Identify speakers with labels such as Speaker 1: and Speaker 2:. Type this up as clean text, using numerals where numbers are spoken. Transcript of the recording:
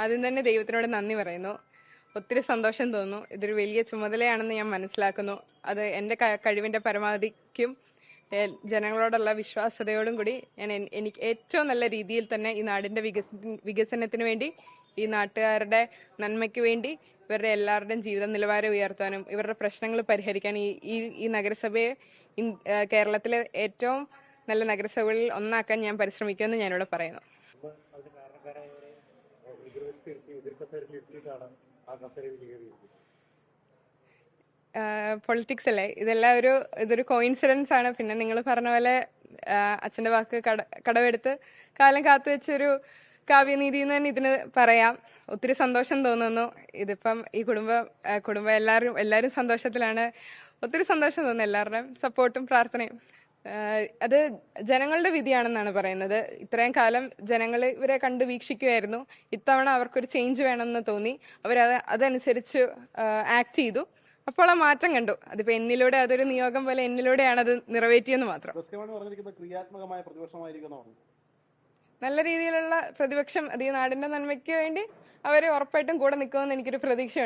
Speaker 1: ആദ്യം തന്നെ ദൈവത്തിനോട് നന്ദി പറയുന്നു. ഒത്തിരി സന്തോഷം തോന്നുന്നു. ഇതൊരു വലിയ ചുമതലയാണെന്ന് ഞാൻ മനസ്സിലാക്കുന്നു. അത് എൻ്റെ കഴിവിൻ്റെ പരമാവധിക്കും ജനങ്ങളോടുള്ള വിശ്വാസ്യതയോടും കൂടി ഞാൻ എനിക്ക് ഏറ്റവും നല്ല രീതിയിൽ തന്നെ ഈ നാടിൻ്റെ വികസനത്തിന് വേണ്ടി, ഈ നാട്ടുകാരുടെ നന്മയ്ക്ക് വേണ്ടി, ഇവരുടെ എല്ലാവരുടെയും ജീവിത നിലവാരം ഉയർത്താനും ഇവരുടെ പ്രശ്നങ്ങൾ പരിഹരിക്കാൻ ഈ നഗരസഭയെ കേരളത്തിലെ ഏറ്റവും നല്ല നഗരസഭകളിൽ ഒന്നാക്കാൻ ഞാൻ പരിശ്രമിക്കുമെന്ന് ഞാനിവിടെ പറയുന്നു. പൊളിറ്റിക്സ് അല്ലേ, ഇതൊരു കോയിൻസിഡൻസ് ആണ്. പിന്നെ നിങ്ങൾ പറഞ്ഞ പോലെ അച്ഛൻ്റെ വാക്ക് കടമെടുത്ത് കാലം കാത്തുവെച്ചൊരു കാവ്യനീതി എന്ന് തന്നെ ഇതിന് പറയാം. ഒത്തിരി സന്തോഷം തോന്നുന്നു. ഇതിപ്പം ഈ കുടുംബം എല്ലാവരും സന്തോഷത്തിലാണ്. ഒത്തിരി സന്തോഷം തോന്നുന്നു. എല്ലാവരുടെയും സപ്പോർട്ടും പ്രാർത്ഥനയും. അത് ജനങ്ങളുടെ വിധിയാണെന്നാണ് പറയുന്നത്. ഇത്രയും കാലം ജനങ്ങൾ ഇവരെ കണ്ട് വീക്ഷിക്കുമായിരുന്നു. ഇത്തവണ അവർക്കൊരു ചേഞ്ച് വേണമെന്ന് തോന്നി. അതനുസരിച്ച് ആക്ട് ചെയ്തു. അപ്പോൾ ആ മാറ്റം കണ്ടു. അതിപ്പോ എന്നിലൂടെ, അതൊരു നിയോഗം പോലെ എന്നിലൂടെയാണ് അത് നിറവേറ്റിയെന്ന് മാത്രം. നല്ല രീതിയിലുള്ള പ്രതിപക്ഷം, അത് ഈ നാടിന്റെ നന്മയ്ക്ക് വേണ്ടി അവർ ഉറപ്പായിട്ടും കൂടെ നിൽക്കുമെന്ന് എനിക്കൊരു പ്രതീക്ഷയുണ്ട്.